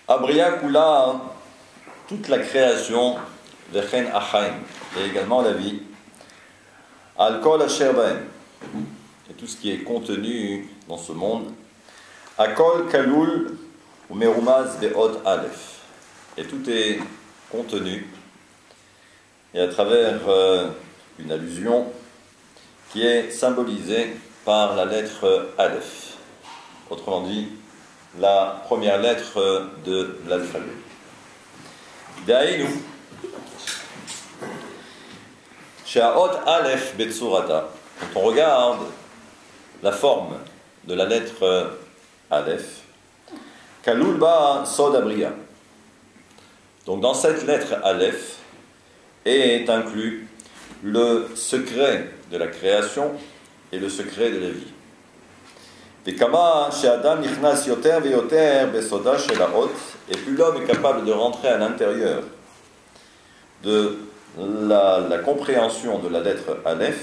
Abria Kula, toute la création, Vechen Achaim, et également la vie, Al-Kol Asher Bahem, et tout ce qui est contenu dans ce monde, Akol Kalul ou Merumaz Be'ot Aleph, et tout est contenu, et à travers une allusion qui est symbolisée par la lettre Aleph, autrement dit, la première lettre de l'alphabet. Daïnou, She'aot Aleph Betsurata, quand on regarde la forme de la lettre Aleph, Kalul Ba Sod Abria. Donc dans cette lettre Aleph est inclus le secret de la création et le secret de la vie. Et plus l'homme est capable de rentrer à l'intérieur de la compréhension de la lettre Aleph,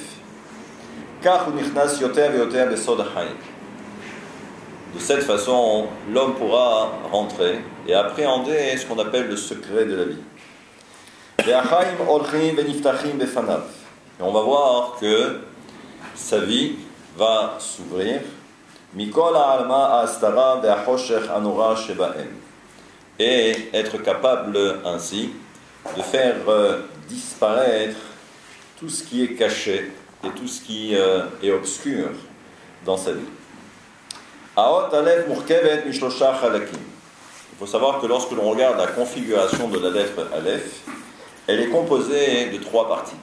de cette façon, l'homme pourra rentrer et appréhender ce qu'on appelle le secret de la vie. Et on va voir que sa vie va s'ouvrir et être capable ainsi de faire disparaître tout ce qui est caché et tout ce qui est obscur dans sa vie. Il faut savoir que lorsque l'on regarde la configuration de la lettre Aleph, elle est composée de trois parties.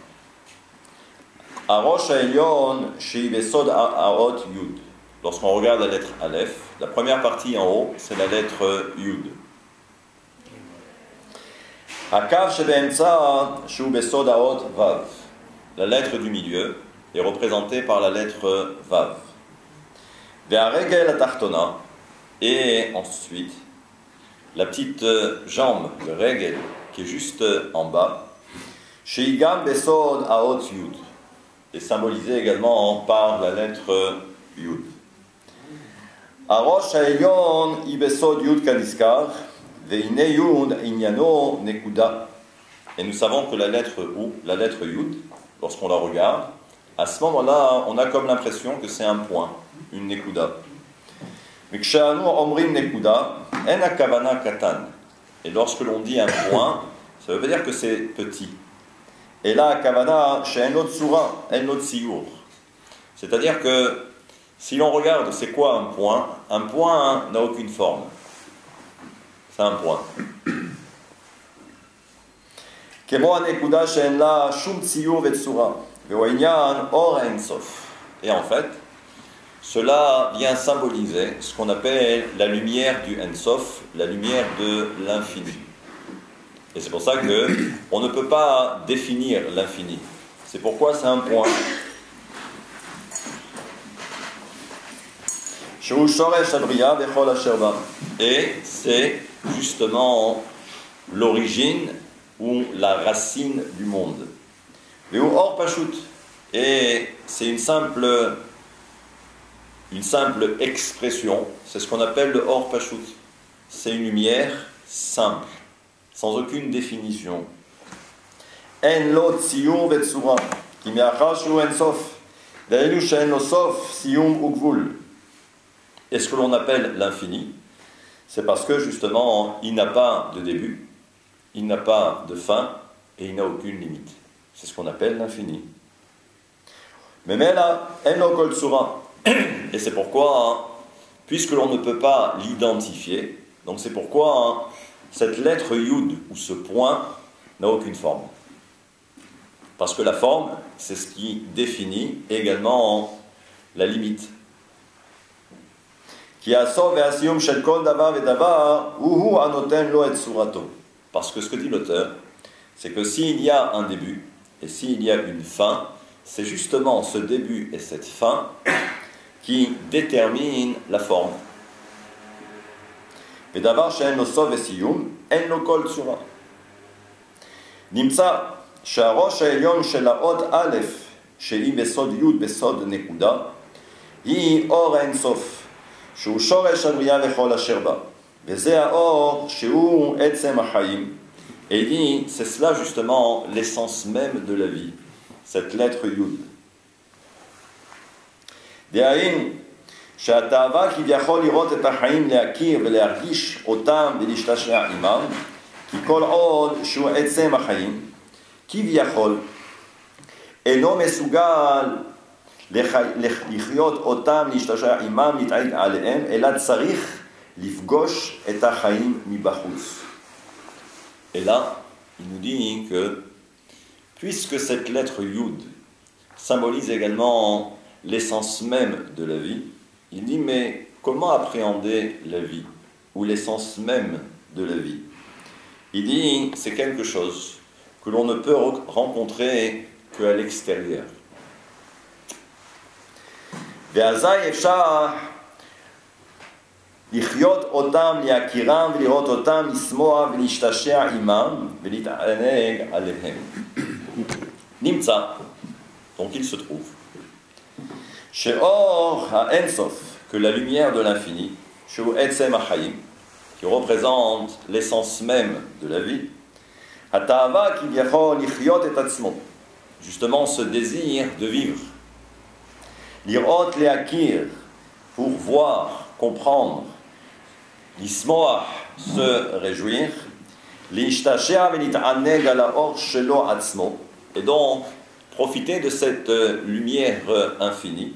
Lorsqu'on regarde la lettre Aleph, la première partie en haut, c'est la lettre Yud. La lettre du milieu est représentée par la lettre Vav. Et ensuite, la petite jambe, le regel, qui est juste en bas, est symbolisée également par la lettre Yud. Et nous savons que la lettre Yud, lorsqu'on la regarde, à ce moment-là, on a comme l'impression que c'est un point, une nekuda. Et lorsque l'on dit un point, ça veut pas dire que c'est petit. Et là, kavana, c'est-à-dire que si l'on regarde, c'est quoi un point? Un point n'a aucune forme. C'est un point. Et en fait, cela vient symboliser ce qu'on appelle la lumière du Ensof, la lumière de l'infini. Et c'est pour ça qu'on ne peut pas définir l'infini. C'est pourquoi c'est un point. Et c'est justement l'origine ou la racine du monde. Et c'est une simple expression, c'est ce qu'on appelle le Or Pashut. C'est une lumière simple, sans aucune définition. En lot siyum vetsura, ki me'achar shu en sof, ve'elu she'en lo sof siyum ugvul. Et ce que l'on appelle l'infini, c'est parce que justement, il n'a pas de début, il n'a pas de fin, et il n'a aucune limite. C'est ce qu'on appelle l'infini. Mais là, en lo kol tsura. Et c'est pourquoi, puisque l'on ne peut pas l'identifier, donc c'est pourquoi cette lettre Yud, ou ce point, n'a aucune forme. Parce que la forme, c'est ce qui définit également la limite. Parce que ce que dit l'auteur, c'est que s'il y a un début, et s'il y a une fin, c'est justement ce début et cette fin qui déterminent la forme. נמצא שהראש העליון של האות א', שהיא בסוד י' בסוד נקודה, היא אור האינסוף, שהוא שורש הבריאה וכל אשר בה. Et il dit, c'est cela justement l'essence même de la vie, cette lettre Yud. שהתאווה כביכול לראות את החיים, להכיר ולהרגיש אותם ולהשתשע עמם, כי כל עוד שהוא עצם החיים, כביכול אינו מסוגל לחיות אותם, להשתשע עמם, להתעיד עליהם, אלא צריך לפגוש את החיים מבחוץ. Et là, il nous dit que, puisque cette lettre Yud symbolise également l'essence même de la vie, il dit, mais comment appréhender la vie, ou l'essence même de la vie? Il dit, c'est quelque chose que l'on ne peut rencontrer qu'à l'extérieur. ואזי אפשר לחיות אותם, להכירם ולראות אותם, לשמוח ולהשתשע עמם ולהתענג עליהם. נמצא, donc il se trouve, שאור האין סוף, que la lumière de l'infini, שהוא עצם החיים, qui représente l'essence même de la vie, התאווה כביכול לחיות את עצמו, justement ce désir de vivre, לראות להכיר, pour voir, comprendre, לשמוח, se réjouir, להשתשע ולהתענג על האור שלו עצמו, et donc profiter de cette lumière infinie.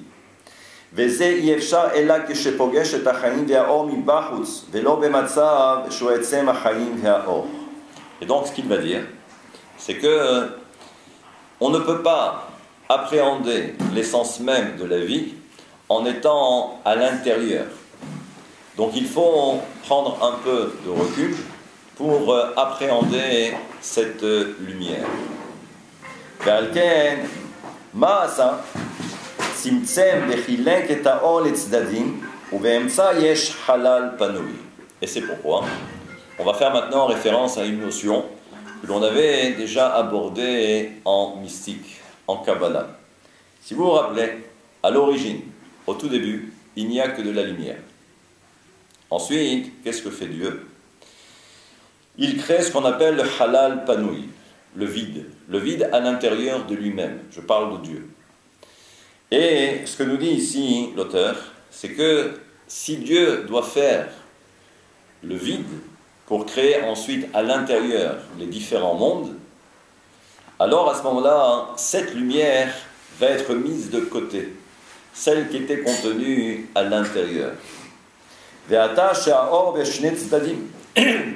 וזה אי אפשר אלא כשפוגש את החיים והאור מבחוץ, ולא במצב שהוא עצם החיים והאור. Et donc ce qu'il va dire, c'est que on ne peut pas appréhender l'essence même de la vie en étant à l'intérieur. Donc il faut prendre un peu de recul pour appréhender cette lumière. ועל כן, מה עשה? צמצם וחילק את האור לצדדים, ובאמצע יש חלל פנוי. Et c'est pourquoi on va faire maintenant référence à une notion que l'on avait déjà abordée en mystique, en Kabbalah. Si vous vous rappelez, à l'origine, au tout début, il n'y a que de la lumière. Ensuite, qu'est-ce que fait Dieu? Il crée ce qu'on appelle le halal panoui, le vide à l'intérieur de lui-même. Je parle de Dieu. Et ce que nous dit ici l'auteur, c'est que si Dieu doit faire le vide pour créer ensuite à l'intérieur les différents mondes, alors à ce moment-là, cette lumière va être mise de côté, celle qui était contenue à l'intérieur.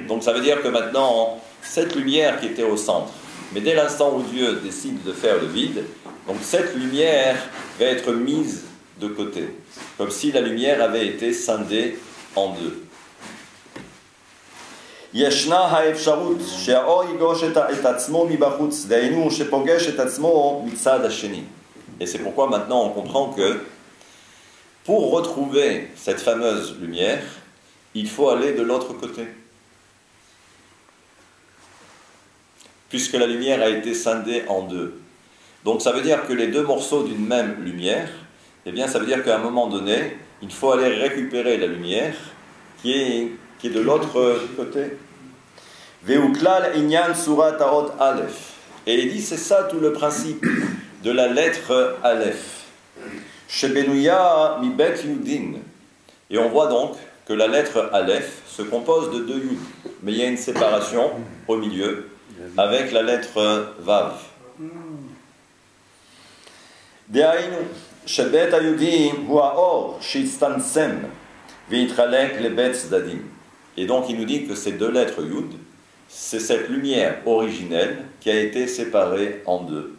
Donc ça veut dire que maintenant, cette lumière qui était au centre, mais dès l'instant où Dieu décide de faire le vide, donc cette lumière va être mise de côté, comme si la lumière avait été scindée en deux. ישנה האפשרות שהאור יגוש את עצמו מבחוץ, דהיינו שפוגש את עצמו מצד השני. Et c'est pourquoi maintenant on comprend que pour retrouver cette fameuse lumière, il faut aller de l'autre côté. Puisque la lumière a été scindée en deux. Donc ça veut dire que les deux morceaux d'une même lumière, eh bien ça veut dire qu'à un moment donné, il faut aller récupérer la lumière qui est de l'autre côté. Et il dit, c'est ça tout le principe de la lettre Aleph. Et on voit donc que la lettre Aleph se compose de deux Yud, mais il y a une séparation au milieu avec la lettre Vav. דהיינו, שבית היהודים הוא האור שהצטמצם והתחלק לבית צדדים. Et donc il nous dit que ces deux lettres Yud, c'est cette lumière originelle qui a été séparée en deux.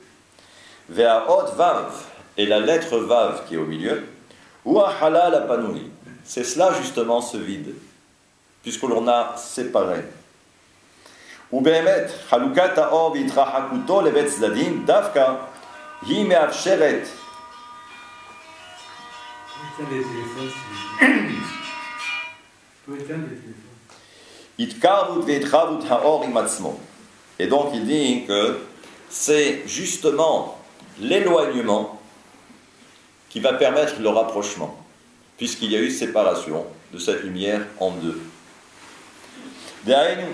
והאות Vav, et la lettre Vav qui est au milieu, ou halal apanoui. C'est cela justement ce vide, puisque l'on a séparé. ובאמת, חלוקת האור והתרחקותו לבית צדדים דווקא היא מאפשרת התקרבות והתרחבות האור עם עצמו. Et donc il dit que c'est justement l'éloignement qui va permettre le rapprochement, puisqu'il y a eu séparation de cette lumière en deux. דהיינו,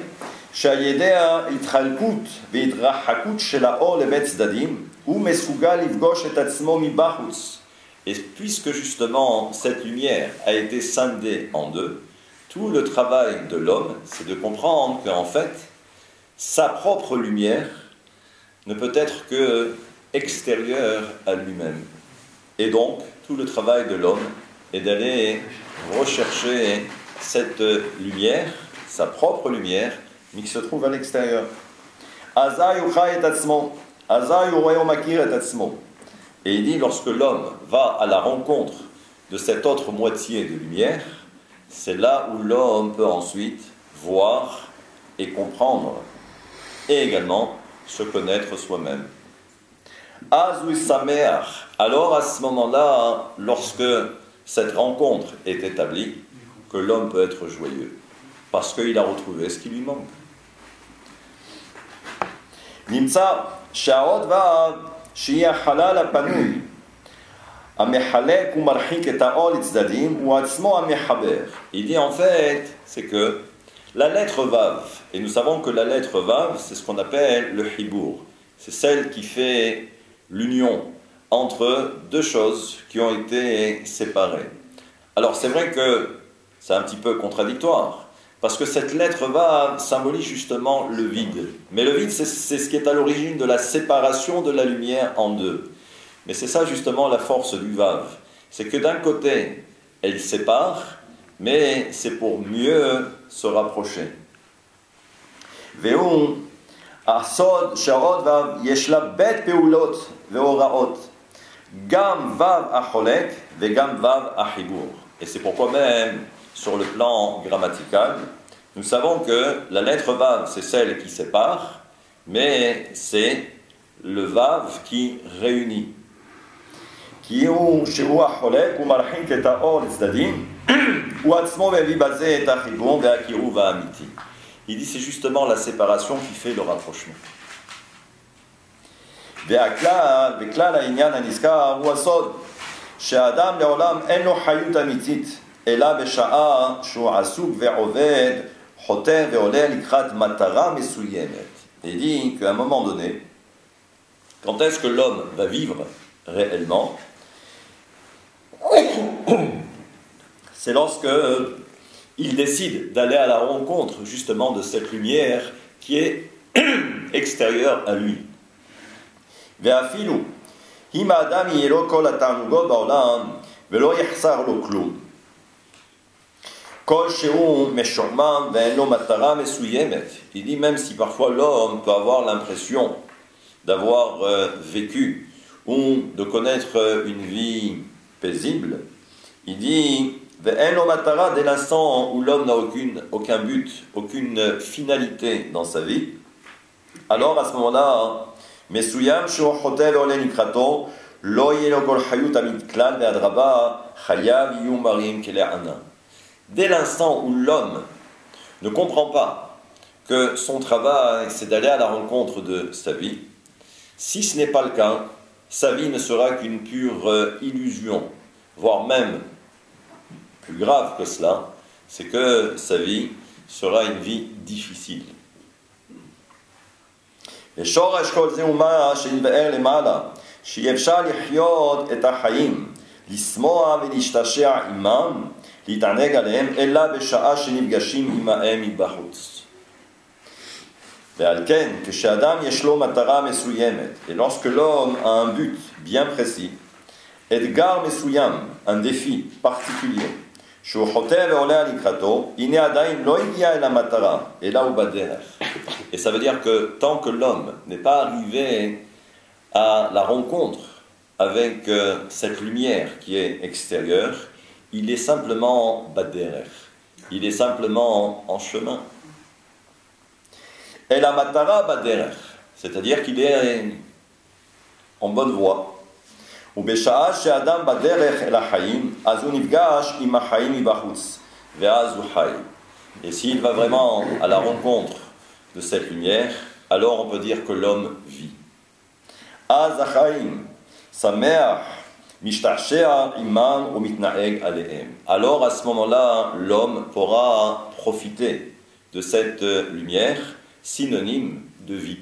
שעל ידי ההתחלקות והתרחקות של האור לבית צדדים, הוא מסוגל לפגוש את עצמו מבחוץ. Et puisque justement cette lumière a été scindée en deux, tout le travail de l'homme, c'est de comprendre qu'en fait, sa propre lumière ne peut être que extérieure à lui-même. Et donc, tout le travail de l'homme est d'aller rechercher cette lumière, sa propre lumière, mais qui se trouve à l'extérieur. Et il dit, lorsque l'homme va à la rencontre de cette autre moitié de lumière, c'est là où l'homme peut ensuite voir et comprendre, et également se connaître soi-même. Alors à ce moment-là, lorsque cette rencontre est établie, que l'homme peut être joyeux, parce qu'il a retrouvé ce qui lui manque. Nimtza sha'od vav shiya halal apanui amehalek ou marhik et ta'ol itzdadim ou atzmo amehaber. Il dit en fait, c'est que la lettre vav, et nous savons que la lettre vav, c'est ce qu'on appelle le hibour, c'est celle qui fait l'union entre deux choses qui ont été séparées. Alors c'est vrai que c'est un petit peu contradictoire, parce que cette lettre vav symbolise justement le vide. Mais le vide, c'est ce qui est à l'origine de la séparation de la lumière en deux. Mais c'est ça justement la force du vav. C'est que d'un côté, elle sépare, mais c'est pour mieux se rapprocher. Ve'u asod sharod vav yeshla bet peulot ve'oraot gam vav acholek ve'gam vav achibur. Et c'est pourquoi même, sur le plan grammatical, nous savons que la lettre vav, c'est celle qui sépare, mais c'est le vav qui réunit. Il dit c'est justement la séparation qui fait le rapprochement. שהאדם לעולם אין לו חיות אמיתית, אלא בשעה שהוא עסוק ועובד, חותר ועולה לקראת מטרה מסוימת. Il dit qu'à un moment donné, quand est-ce que l'homme va vivre réellement? C'est lorsque il décide d'aller à la rencontre justement de cette lumière qui est extérieure à lui. ואפילו אם האדם יהיה לו כל התענוגות בעולם ולא יחסר לו כלום. כל שהוא משועמם ואין לו מטרה מסוימת. Il dit même si parfois l'homme peut avoir l'impression d'avoir vécu ou de connaître une vie paisible, il dit ואין לו מטרה, dès l'instant où l'homme n'a aucun but, aucune finalité dans sa vie, alors à ce moment-là, מסוים שהוא חוטא ועולה לקראתו, לא יהיה לו כל חיות אמיתית כלל, ואדרבה, חייו יהיו מרים כלענה. Dès l'instant où l'homme ne comprend pas que son travail, c'est d'aller à la rencontre de sa vie, si ce n'est pas le cas, sa vie ne sera qu'une pure illusion, voire même plus grave que cela, c'est que sa vie sera une vie difficile. ושורש כל זה הוא מה שנבאר למעלה, שאי אפשר לחיות את החיים, לשמוח ולהשתעשע עמם, להתענג עליהם, אלא בשעה שנפגשים עמהם מבחוץ. ועל כן, כשאדם יש לו מטרה מסוימת, et lorsque l'homme a un but bien précis, אתגר מסוים, un défi particulier, שהוא חותר ועולה לקראתו, הנה עדיין לא הגיע אל המטרה, אלא הוא בדרך. Et ça veut dire que tant que l'homme n'est pas arrivé à la rencontre avec cette lumière qui est extérieure, il est simplement baderer, il est simplement en chemin. Et la matara baderer, c'est-à-dire qu'il est en bonne voie. ובשעה שאדם בדרך אל החיים, אז הוא נפגש עם החיים מבחוץ, ואז הוא חי. Et s'il va vraiment à la rencontre de cette lumière, alors on peut dire que l'homme vit. אז החיים, שמח, משתעשע עמם ומתנהג עליהם. Alors à ce moment-là, l'homme pourra profiter de cette lumière, synonyme de vie.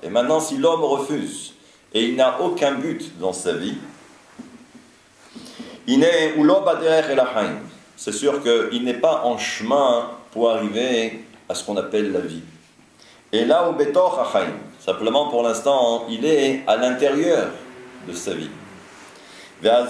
Et maintenant, si l'homme refuse et il n'a aucun but dans sa vie, c'est sûr qu'il n'est pas en chemin pour arriver à ce qu'on appelle la vie. Et là où simplement pour l'instant, il est à l'intérieur de sa vie. Et là,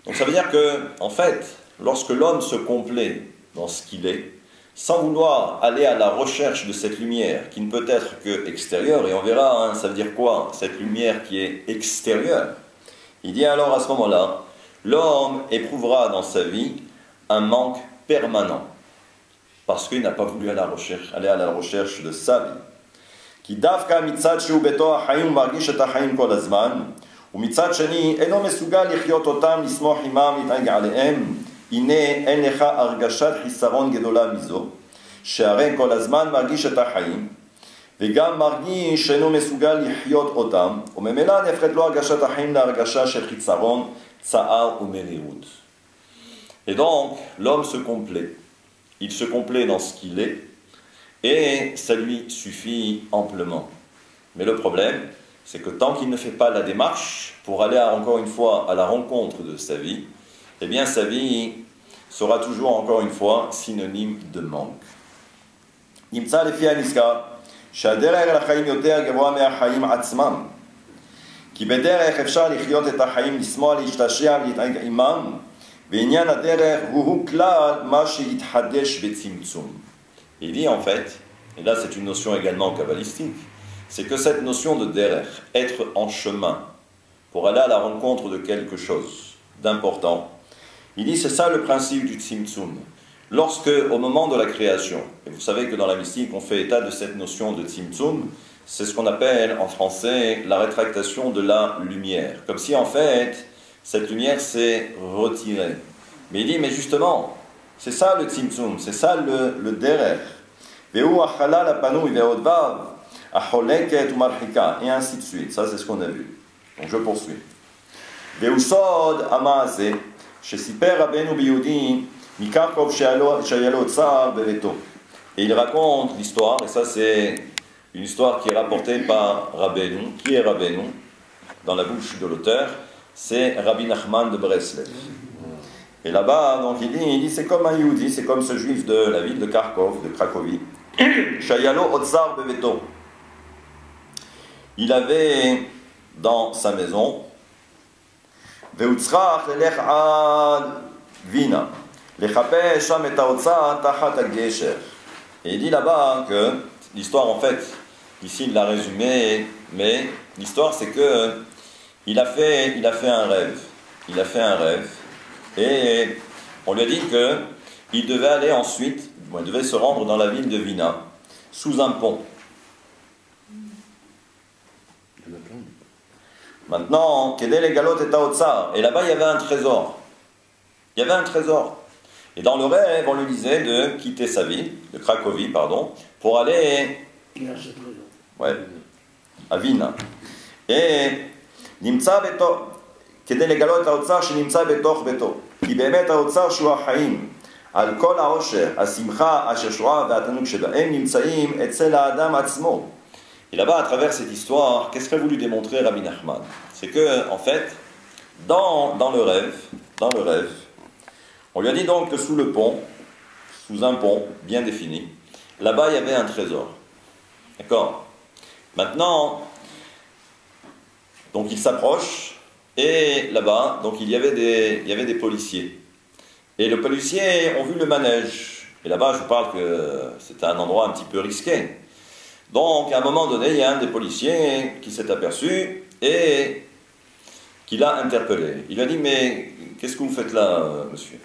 donc ça veut dire que, en fait, lorsque l'homme se complaît dans ce qu'il est, sans vouloir aller à la recherche de cette lumière qui ne peut être que extérieure, et on verra, hein, ça veut dire quoi, cette lumière qui est extérieure, il dit alors à ce moment-là, l'homme éprouvera dans sa vie un manque permanent, parce qu'il n'a pas voulu aller à la recherche de sa vie. כי דווקא מצד שהוא בתוך החיים הוא מרגיש את החיים כל הזמן, ומצד שני אינו מסוגל לחיות אותם, לשמוח עמם, להתענג עליהם. הנה אין לך הרגשת חיסרון גדולה מזו, שהרי כל הזמן מרגיש את החיים, וגם מרגיש שאינו מסוגל לחיות אותם, וממילא נהפכת לו הרגשת החיים להרגשה של חיסרון, צער ומרירות. Et donc, l'homme se complaît. Il se complaît dans ce qu'il est, et ça lui suffit amplement. Mais le problème, c'est que tant qu'il ne fait pas la démarche pour aller encore une fois à la rencontre de sa vie, eh bien sa vie sera toujours encore une fois synonyme de manque. נמצא לפי הנזכר שהדרך אל החיים יותר גבוה מהחיים עצמם, כי בדרך אפשר לחיות את החיים, לשמוח, להשתעשע ולהתענג עמם, ועניין הדרך הוא כלל מה שיתחדש בצמצום. Il dit en fait, et là c'est une notion également kabbalistique, c'est que cette notion de derer, être en chemin pour aller à la rencontre de quelque chose d'important, il dit c'est ça le principe du tzimtzum. Lorsque, au moment de la création, et vous savez que dans la mystique on fait état de cette notion de tzimtzum, c'est ce qu'on appelle en français la rétractation de la lumière, comme si en fait cette lumière s'est retirée. Mais il dit, mais justement, c'est ça le tzimtzum, c'est ça le derer. Et ainsi de suite, ça c'est ce qu'on a vu. Donc je poursuis. Et il raconte l'histoire, et ça c'est une histoire qui est rapportée par Rabbeinu. Qui est Rabbeinu? Dans la bouche de l'auteur, c'est Rabbi Nachman de Breslev. Et là-bas, donc il dit c'est comme un Yehudi, c'est comme ce juif de la ville de Kharkov, de Cracovie. Shayalo Otsar Beveto. Il avait dans sa maison Veutzrach Elech Ad Vina. Lechape Sham et Otsar Tachat Gesher. Et il dit là-bas que l'histoire, en fait, ici il l'a résumé, mais l'histoire c'est que il a fait un rêve. Il a fait un rêve. Et on lui a dit qu'il devait aller ensuite, il devait se rendre dans la ville de Vina, sous un pont. Maintenant, Kedel et Galot et Taotsar, et là-bas il y avait un trésor. Il y avait un trésor. Et dans le rêve, on lui disait de quitter sa ville, de Cracovie, pardon, pour aller à Vina. Et Nimtsa Beto. כדי לגלות את האוצר שנמצא בתוך ביתו. כי באמת האוצר שהוא החיים, על כל העושר, השמחה, הששועה והתענוג שבהם נמצאים אצל האדם עצמו. Et là-bas, à travers cette histoire, qu'est-ce qu'a voulu démontrer Rabbi Nachman? C'est que, en fait, dans le rêve, on lui a dit donc que sous le pont, sous un pont bien défini, là-bas il y avait un trésor. D'accord? Maintenant, donc il s'approche. Et là-bas, donc il y avait des policiers. Et les policiers ont vu le manège. Et là-bas, je vous parle que c'était un endroit un petit peu risqué. Donc, à un moment donné, il y a un des policiers qui s'est aperçu et qui l'a interpellé. Il lui a dit, mais qu'est-ce que vous faites là, monsieur?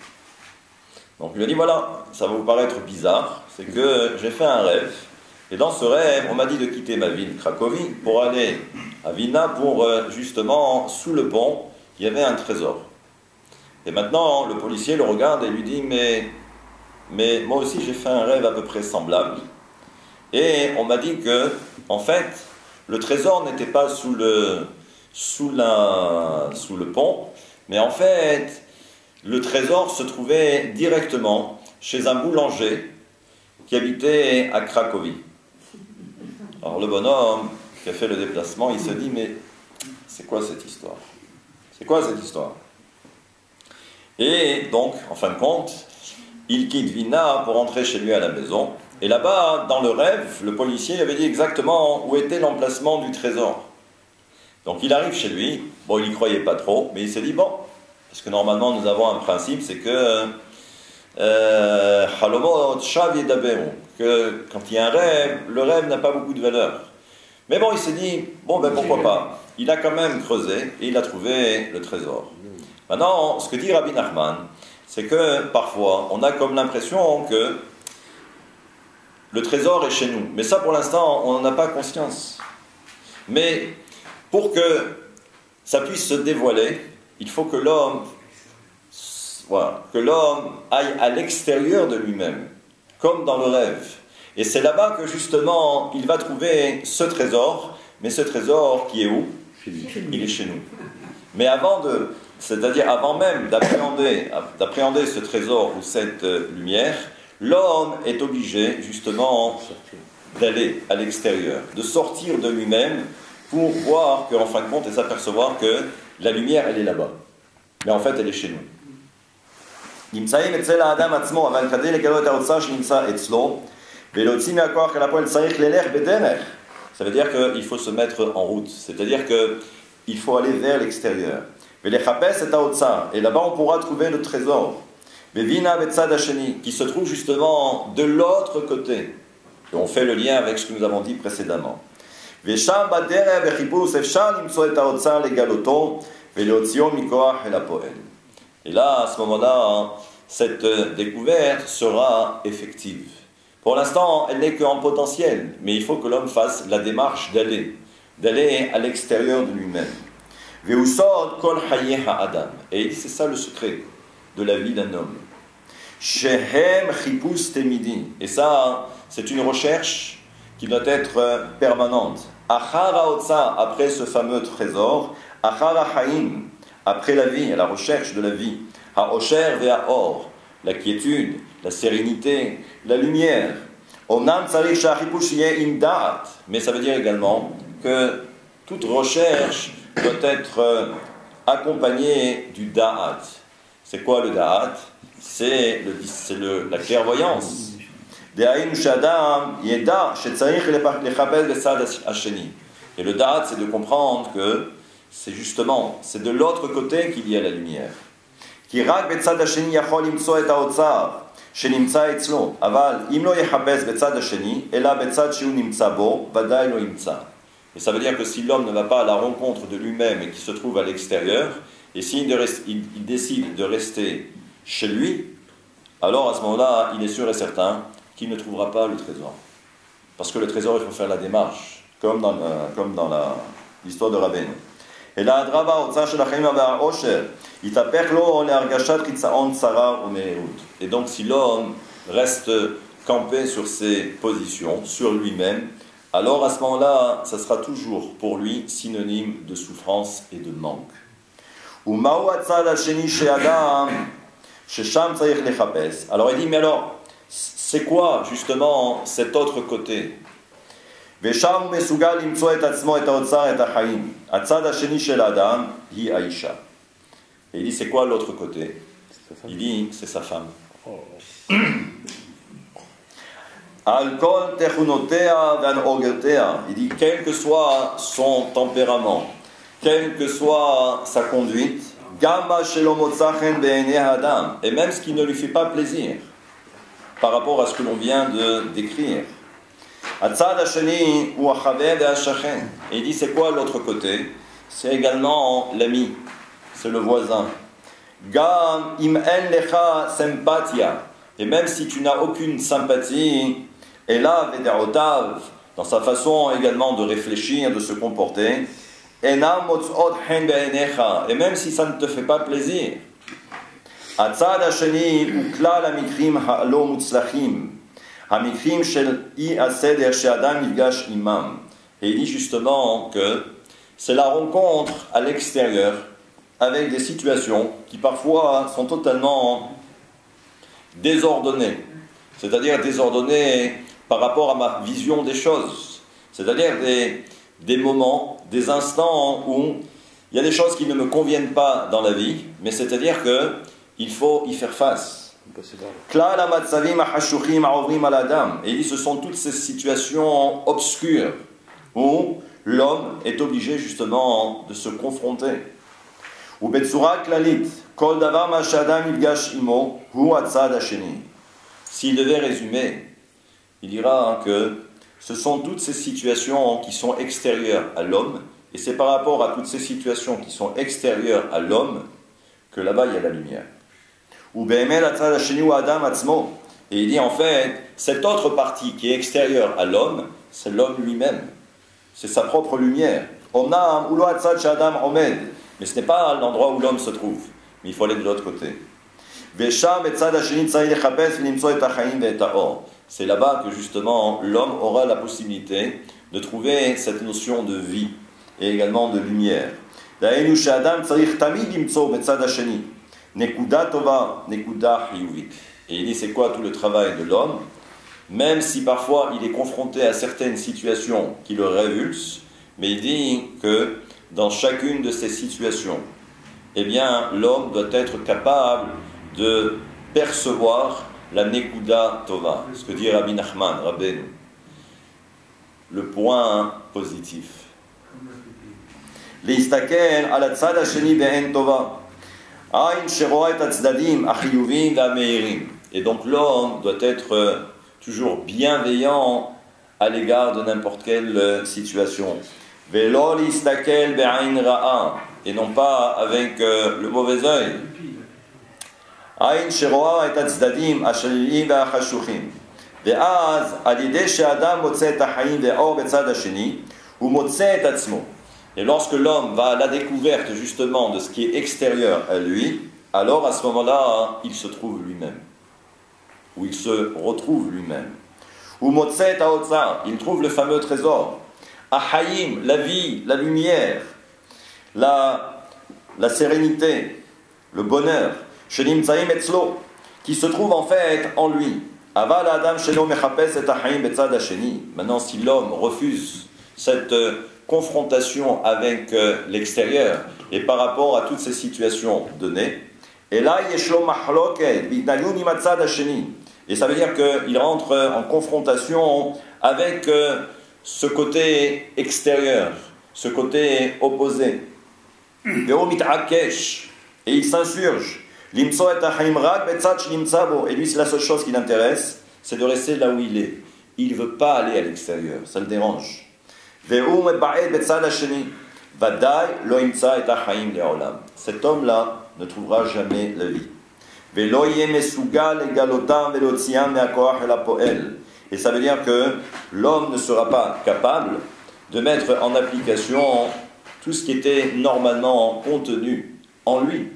Donc, il lui a dit, voilà, ça va vous paraître bizarre, c'est que j'ai fait un rêve. Et dans ce rêve, on m'a dit de quitter ma ville, Cracovie, pour aller à Vina, pour justement, sous le pont, il y avait un trésor. Et maintenant, le policier le regarde et lui dit, mais moi aussi j'ai fait un rêve à peu près semblable. Et on m'a dit que, en fait, le trésor n'était pas sous le pont, mais en fait, le trésor se trouvait directement chez un boulanger qui habitait à Cracovie. Alors le bonhomme qui a fait le déplacement, il se dit, mais c'est quoi cette histoire? C'est quoi cette histoire? Et donc, en fin de compte, il quitte Vilna pour rentrer chez lui à la maison. Et là-bas, dans le rêve, le policier avait dit exactement où était l'emplacement du trésor. Donc il arrive chez lui, bon, il n'y croyait pas trop, mais il s'est dit, bon, parce que normalement nous avons un principe, c'est que que quand il y a un rêve, le rêve n'a pas beaucoup de valeur. Mais bon, il s'est dit, bon, ben pourquoi pas. Il a quand même creusé et il a trouvé le trésor. Maintenant, ce que dit Rabbi Nachman, c'est que parfois, on a comme l'impression que le trésor est chez nous. Mais ça, pour l'instant, on n'en a pas conscience. Mais pour que ça puisse se dévoiler, il faut que l'homme aille à l'extérieur de lui-même, comme dans le rêve. Et c'est là-bas que justement, il va trouver ce trésor, mais ce trésor qui est où? Il est chez nous. Mais c'est-à-dire avant même d'appréhender ce trésor ou cette lumière, l'homme est obligé justement d'aller à l'extérieur, de sortir de lui-même pour voir qu'en fin de compte et s'apercevoir que la lumière elle est là-bas. Mais en fait elle est chez nous. Ça veut dire qu'il faut se mettre en route, c'est-à-dire qu'il faut aller vers l'extérieur. Et là-bas on pourra trouver le trésor qui se trouve justement de l'autre côté. Et on fait le lien avec ce que nous avons dit précédemment. Et là, à ce moment-là, cette découverte sera effective. Pour l'instant, elle n'est qu'en potentiel, mais il faut que l'homme fasse la démarche d'aller à l'extérieur de lui-même. Et il dit, c'est ça le secret de la vie d'un homme. Et ça, c'est une recherche qui doit être permanente. Après ce fameux trésor, après la vie, la recherche de la vie. La quiétude, la sérénité, la lumière. Mais ça veut dire également que toute recherche doit être accompagnée du da'at. C'est quoi le da'at? C'est la clairvoyance. Et le da'at, c'est de comprendre que c'est de l'autre côté qu'il y a la lumière. Et ça veut dire que si l'homme ne va pas à la rencontre de lui-même et qu'il se trouve à l'extérieur, et s'il décide de rester chez lui, alors à ce moment-là, il est sûr et certain qu'il ne trouvera pas le trésor. Parce que le trésor, il faut faire la démarche, comme dans l'histoire de Rabbeinu. Et là, et donc si l'homme reste campé sur ses positions, sur lui-même, alors à ce moment-là, ça sera toujours pour lui synonyme de souffrance et de manque. Alors il dit, mais alors, c'est quoi justement cet autre côté? Et il dit, c'est quoi l'autre côté? Il dit, c'est sa femme. Il dit, quel que soit son tempérament, quelle que soit sa conduite, et même ce qui ne lui fait pas plaisir par rapport à ce que l'on vient de décrire. Et il dit, c'est quoi l'autre côté? C'est également l'ami, c'est le voisin. Et même si tu n'as aucune sympathie, et là, dans sa façon également de réfléchir, de se comporter, et même si ça ne te fait pas plaisir, Hamikrim shel I aseder she'adam nifgash imam. Et il dit justement que c'est la rencontre à l'extérieur avec des situations qui parfois sont totalement désordonnées. C'est-à-dire désordonnées par rapport à ma vision des choses. C'est-à-dire des moments, des instants où il y a des choses qui ne me conviennent pas dans la vie, mais c'est-à-dire qu'il faut y faire face. Et il dit ce sont toutes ces situations obscures où l'homme est obligé justement de se confronter. S'il devait résumer, il dira que ce sont toutes ces situations qui sont extérieures à l'homme, et c'est par rapport à toutes ces situations qui sont extérieures à l'homme que là-bas il y a la lumière. Et il dit en fait, cette autre partie qui est extérieure à l'homme, c'est l'homme lui-même. C'est sa propre lumière. Mais ce n'est pas l'endroit où l'homme se trouve, mais il faut aller de l'autre côté. C'est là-bas que justement l'homme aura la possibilité de trouver cette notion de vie et également de lumière. Et il dit c'est quoi tout le travail de l'homme? Même si parfois il est confronté à certaines situations qui le révulsent, mais il dit que dans chacune de ces situations, eh bien l'homme doit être capable de percevoir la Nekuda Tova, ce que dit Rabbi Nachman, Rabbeinu, le point positif. Leistaken ala tzad hasheni be'en tova, ayn sheroa et hatzdadim achiyuvim va'meirim. Et donc l'homme doit être toujours bienveillant à l'égard de n'importe quelle situation. Velo leistakel be'ayn ra'a, et non pas avec le mauvais œil. עין שרואה את הצדדים השליליים והחשוכים ואז על ידי שאדם מוצא את החיים והאור בצד השני הוא מוצא את עצמו. Et lorsque l'homme va à la découverte justement de ce qui est extérieur à lui, alors à ce moment-là il se trouve lui-même, ou il se retrouve lui-même. הוא מוצא את האוצר, il trouve le fameux trésor, החיים, la vie, la lumière, la sérénité, le bonheur, qui se trouve en fait en lui. Maintenant, si l'homme refuse cette confrontation avec l'extérieur et par rapport à toutes ces situations données, et là, et ça veut dire qu'il rentre en confrontation avec ce côté extérieur, ce côté opposé. Et il s'insurge. Et lui, c'est la seule chose qui l'intéresse, c'est de rester là où il est. Il ne veut pas aller à l'extérieur, ça le dérange. Cet homme-là ne trouvera jamais la vie. Et ça veut dire que l'homme ne sera pas capable de mettre en application tout ce qui était normalement contenu en lui.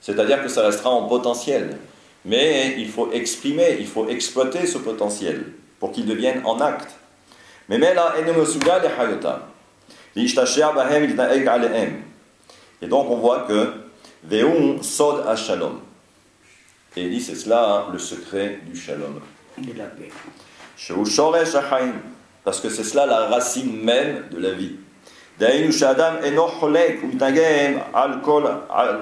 C'est-à-dire que ça restera en potentiel. Mais il faut exprimer, il faut exploiter ce potentiel pour qu'il devienne en acte. Et donc on voit que Ve'un sod ha-shalom. Et il dit c'est cela le secret du shalom. De la paix. Shehu shoresh ha-chaim. Parce que c'est cela la racine même de la vie. דהיינו שאדם אינו חולק ומתנגן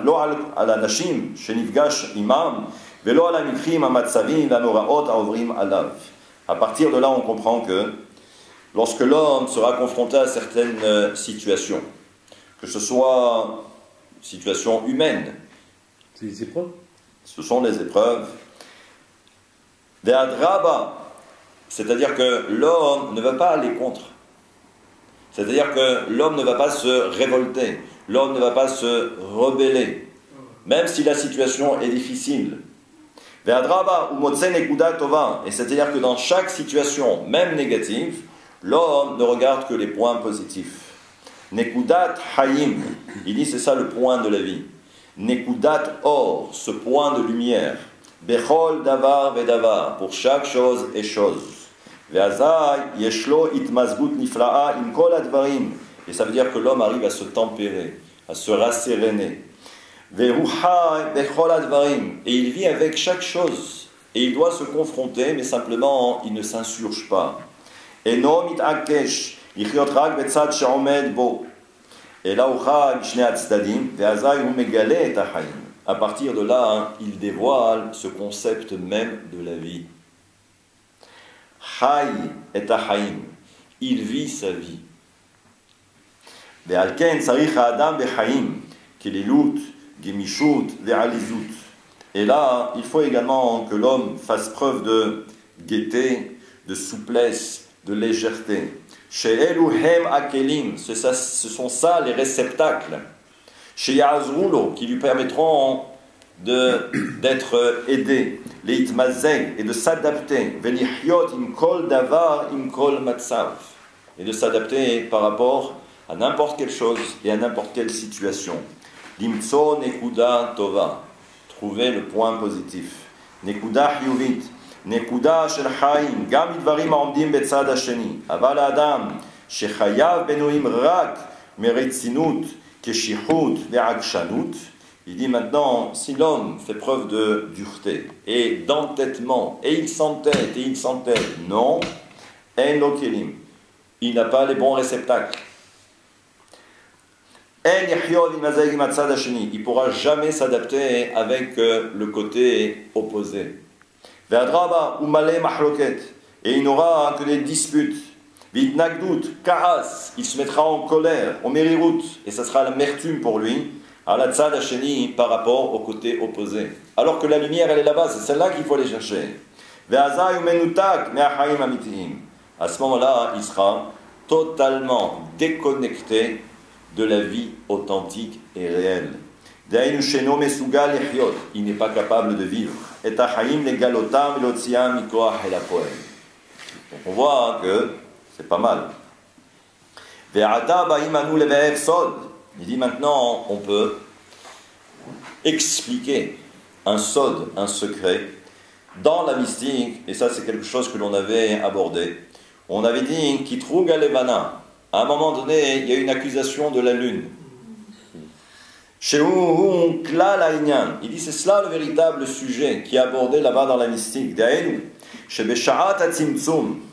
לא על אנשים שנפגש עמם ולא על המקרים המצבים והנוראות העוברים עליו. À partir de là, on comprend que lorsque l'homme sera confronté à certaines situations, que ce soit situations humaines, c'est les épreuves. Ce sont les épreuves. Ve'adraba, c'est-à-dire que l'homme ne va pas aller contre. C'est-à-dire que l'homme ne va pas se révolter, l'homme ne va pas se rebeller, même si la situation est difficile. Et c'est-à-dire que dans chaque situation, même négative, l'homme ne regarde que les points positifs. Nekudat hayim, il dit c'est ça le point de la vie. Nekudat or, ce point de lumière. Bechol davar vedavar, pour chaque chose et chose. Ve'azai yeshlo itmazgut nifla'a im kol advarim. Et ça veut dire que l'homme arrive à se tempérer, à se rasséréner. Ve'hu chai bechol advarim. Et il vit avec chaque chose. Et il doit se confronter, mais simplement, il ne s'insurge pas. Eno mitakesh yichyot rak betzad she'omed bo. Et là, au chag shnei atzdadim, ve'azai hu megale et ha'chaim. À partir de là, il dévoile ce concept même de la vie. Chai et ha'chaim. Il vit sa vie. Ve'al ken tzarich ha'adam bechaim, kelilut, gemishut, ve'alizut. Et là, il faut également que l'homme fasse preuve de gaieté, de souplesse, de légèreté. Chez Eluhem Akelim, ce sont ça les réceptacles. Chez Yazrulo, qui lui permettront d'être aidé, les Itmazeg, et de s'adapter. Velihyot im kol davar im kol matzav. Et de s'adapter par rapport à n'importe quelle chose et à n'importe quelle situation. Limtso nekuda tova. Trouver le point positif. Nekuda hyuvit. נקודה של חיים, גם מדברים העומדים בצד השני. אבל האדם שחייו בנויים רק מרצינות, קשיחות ועקשנות, il dit maintenant, si l'homme fait preuve de dureté et d'entêtement, et il s'entête, non, en lo kelim, il n'a pas les bons réceptacles. En yachyo v'imazeg matzad hasheni, il ne pourra jamais s'adapter avec le côté opposé. Ve'adraba umale mahloket, et il n'aura que des disputes. V'itnagdut, kaas, il se mettra en colère, au merirut, et ça sera l'amertume pour lui, à la tzad hasheni, par rapport au côté opposé. Alors que la lumière, elle est là-bas, c'est celle-là qu'il faut aller chercher. Ve'azai umenutak me'achaim amitiim. À ce moment-là, il sera totalement déconnecté de la vie authentique et réelle. Il n'est pas capable de vivre. Donc on voit que c'est pas mal. Il dit maintenant on peut expliquer un sod, un secret dans la mystique, et ça c'est quelque chose que l'on avait abordé. On avait dit Kitrug alevana. À un moment donné, il y a une accusation de la lune. Il dit c'est cela le véritable sujet qui est abordé là-bas dans la mystique.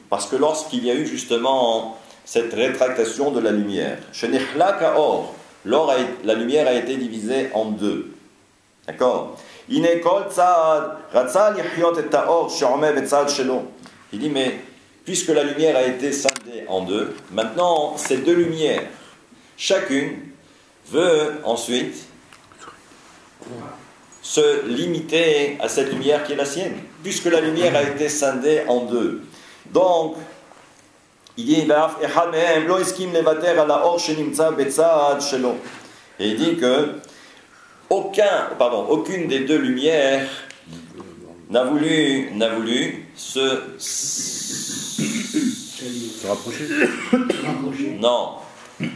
Parce que lorsqu'il y a eu justement cette rétractation de la lumière, la lumière a été divisée en deux. D'accord? Il dit mais puisque la lumière a été scindée en deux, maintenant ces deux lumières, chacune veut ensuite se limiter à cette lumière qui est la sienne, puisque la lumière a été scindée en deux. Donc, il dit, et il dit que aucune des deux lumières n'a voulu se rapprocher. Non.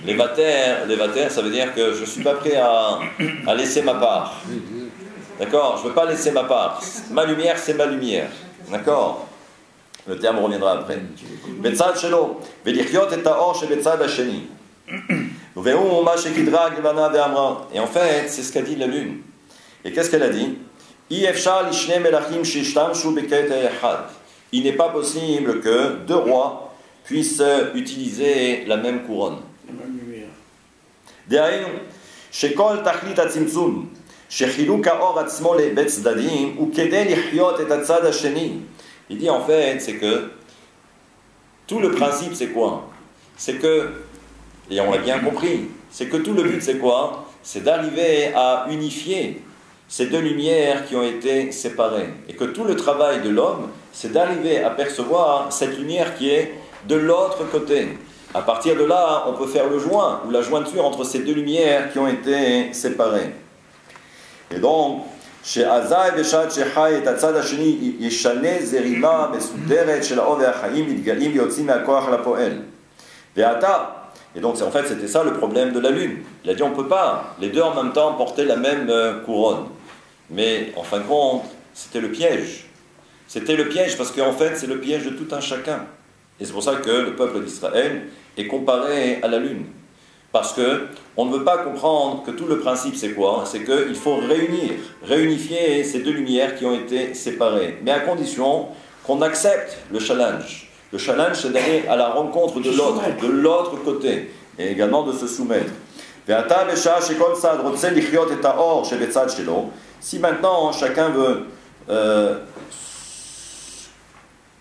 Les vatères, ça veut dire que je ne suis pas prêt à laisser ma part. D'accord? Je ne veux pas laisser ma part. Ma lumière, c'est ma lumière. D'accord? Le terme reviendra après. Betzad shelo, velichiot et ta'or she betzad hasheni. Ve'u ma shekidrag levana ve'amra. Et en fait, c'est ce qu'a dit la lune. Et qu'est-ce qu'elle a dit? I efshar lishne melachim shishtamshu beket echad. Il n'est pas possible que deux rois puissent utiliser la même couronne. דהיינו, שכל תכלית הצמצום, שחילוק האור עצמו לבית צדדים, הוא כדי לחיות את הצד השני. Il dit en fait, c'est que tout le principe, c'est quoi? C'est que, et on l'a bien compris, c'est que tout le but, c'est quoi? C'est d'arriver à unifier ces deux lumières qui ont été séparées. Et que tout le travail de l'homme, c'est d'arriver à percevoir cette lumière qui est de l'autre côté. À partir de là, on peut faire le joint ou la jointure entre ces deux lumières qui ont été séparées. Et donc, chez Azai Beshat Shechai et Tatzad Hasheni Yeshane Zerima Mesuderet Shel Haor Ve'Achaim Nitgalim Yotzim Me'akoach LaPoel. Ve'ata. Et donc, en fait, c'était ça le problème de la lune. Il a dit on ne peut pas les deux en même temps porter la même couronne. Mais en fin de compte, c'était le piège. C'était le piège parce qu'en fait, c'est le piège de tout un chacun. Et c'est pour ça que le peuple d'Israël est comparé à la lune. Parce qu'on ne veut pas comprendre que tout le principe c'est quoi? C'est qu'il faut réunifier ces deux lumières qui ont été séparées. Mais à condition qu'on accepte le challenge. Le challenge, c'est d'aller à la rencontre de l'autre côté. Et également de se soumettre. Si maintenant chacun veut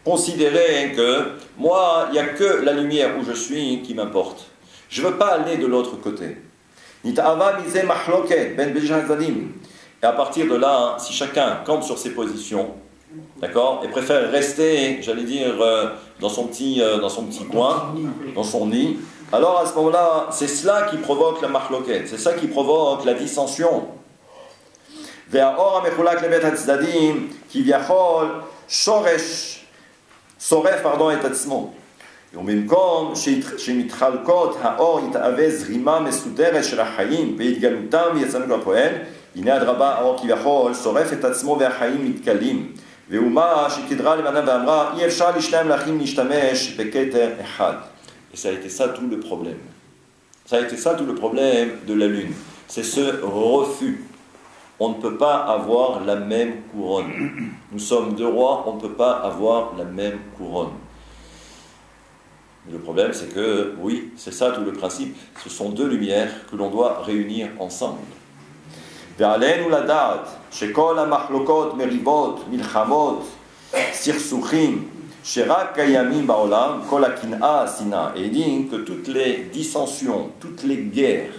considérer que moi, il n'y a que la lumière où je suis qui m'importe. Je ne veux pas aller de l'autre côté. Et à partir de là, si chacun campe sur ses positions, d'accord, et préfère rester, j'allais dire, dans son petit coin, dans son nid, alors à ce moment-là, c'est cela qui provoque la mahloket, c'est ça qui provoque la dissension. שורף את עצמו. ובמקום שמתחלקות האור יתהווה זרימה מסודרת של החיים והתגלותם ויצאנו לפועל, הנה אדרבה האור כביכול שורף את עצמו והחיים מתגלים. ואומה שתדרה לבנה ואמרה, אי אפשר לשניהם לאחים להשתמש בכתר אחד. Et ça a été ça tout le problème. Ça a été ça tout le problème de la lune. C'est ce refus. On ne peut pas avoir la même couronne. Nous sommes deux rois, on ne peut pas avoir la même couronne. Mais le problème, c'est que, oui, c'est ça tout le principe. Ce sont deux lumières que l'on doit réunir ensemble. ועלינו לדעת שכל המחלוקות, מריבות, מלחמות, סכסוכים, שרק קיימים בעולם, כל הקנאה, השנאה. Et il dit que toutes les dissensions, toutes les guerres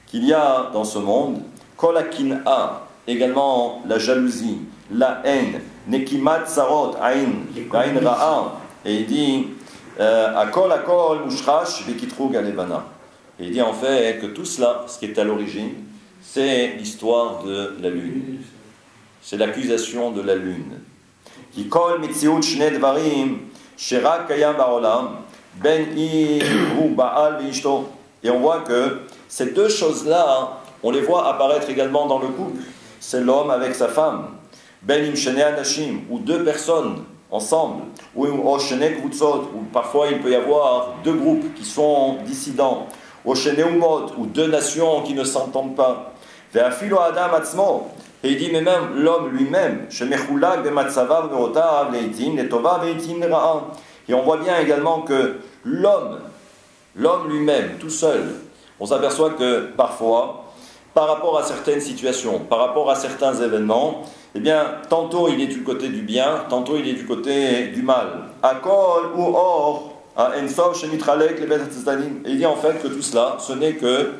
qu'il y a dans ce monde, Kol ha-kin'a, également la jalousie, la haine, nekimat sarot, aïn ra'a, et il dit akol mushrash vekitrug alevana. Et il dit en fait que tout cela, ce qui est à l'origine, c'est l'histoire de la lune. C'est l'accusation de la lune. Ki kol mitziut shne dvarim sherak kayam ba'olam ben hu ba'al ve'ishto. Et on voit que ces deux choses-là, on les voit apparaître également dans le couple. C'est l'homme avec sa femme. Ben im shene anashim, ou deux personnes ensemble. Ou shene kvutzot, ou parfois il peut y avoir deux groupes qui sont dissidents. Ou shene umot, ou deux nations qui ne s'entendent pas. Ve'afilo adam atzmo. Et il dit, mais même l'homme lui-même, shemechulak bematzav merotav leitim letova leitim lera'a. Et on voit bien également que l'homme lui-même, tout seul, on s'aperçoit que parfois, par rapport à certaines situations, par rapport à certains événements, eh bien, tantôt il est du côté du bien, tantôt il est du côté du mal. Akol ou or, à Ensof shemitralek lebet hatzdadim. Et il dit en fait que tout cela, ce n'est que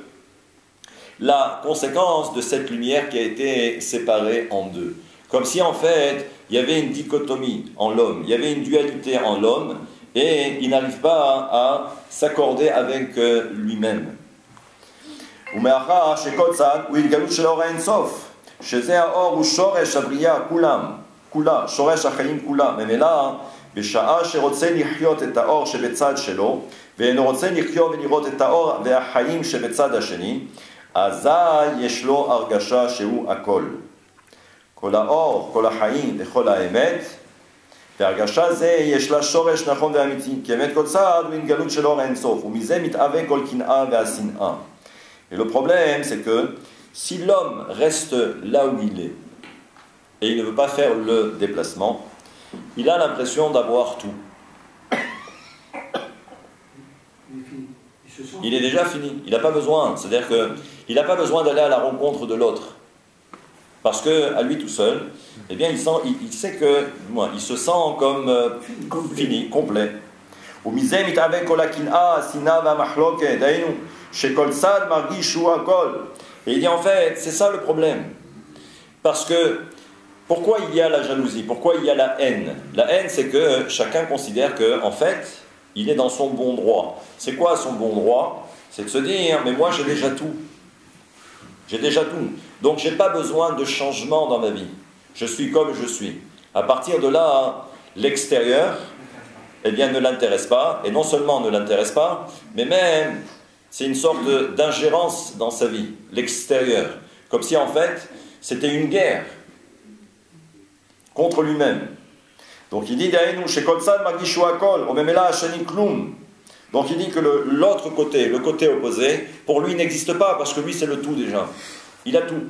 la conséquence de cette lumière qui a été séparée en deux. Comme si en fait, il y avait une dichotomie en l'homme, il y avait une dualité en l'homme, et il n'arrive pas à s'accorder avec lui-même. ומאחר שכל צד הוא התגלות של אור האינסוף, שזה האור הוא שורש הבריאה כולה, שורש החיים כולם. ממילא, בשעה שרוצה לחיות את האור שבצד שלו, ואינו רוצה לחיות ולראות את האור והחיים שבצד השני, אזי יש לו הרגשה שהוא הכל. כל האור, כל החיים וכל האמת, והרגשה זה יש לה שורש נכון ואמיתי, כי אמת כל צד הוא התגלות של אור האינסוף, ומזה מתהווה כל קנאה והשנאה. Et le problème, c'est que si l'homme reste là où il est, et il ne veut pas faire le déplacement, il a l'impression d'avoir tout. Il est déjà fini, il n'a pas besoin. C'est-à-dire qu'il n'a pas besoin d'aller à la rencontre de l'autre. Parce qu'à lui tout seul, eh bien, il sait que, il se sent comme fini, complet. Et il dit en fait, c'est ça le problème. Parce que, pourquoi il y a la jalousie? Pourquoi il y a la haine? La haine, c'est que chacun considère que, en fait, il est dans son bon droit. C'est quoi son bon droit? C'est de se dire, mais moi j'ai déjà tout. J'ai déjà tout. Donc j'ai pas besoin de changement dans ma vie. Je suis comme je suis. À partir de là, l'extérieur, eh bien, ne l'intéresse pas. Et non seulement ne l'intéresse pas, mais même, c'est une sorte d'ingérence dans sa vie. L'extérieur. Comme si en fait, c'était une guerre. contre lui-même. Donc il dit Dainu shekolsan magishu akol, omemela hashani klum. Donc il dit que l'autre côté, le côté opposé, pour lui n'existe pas parce que lui c'est le tout déjà. Il a tout.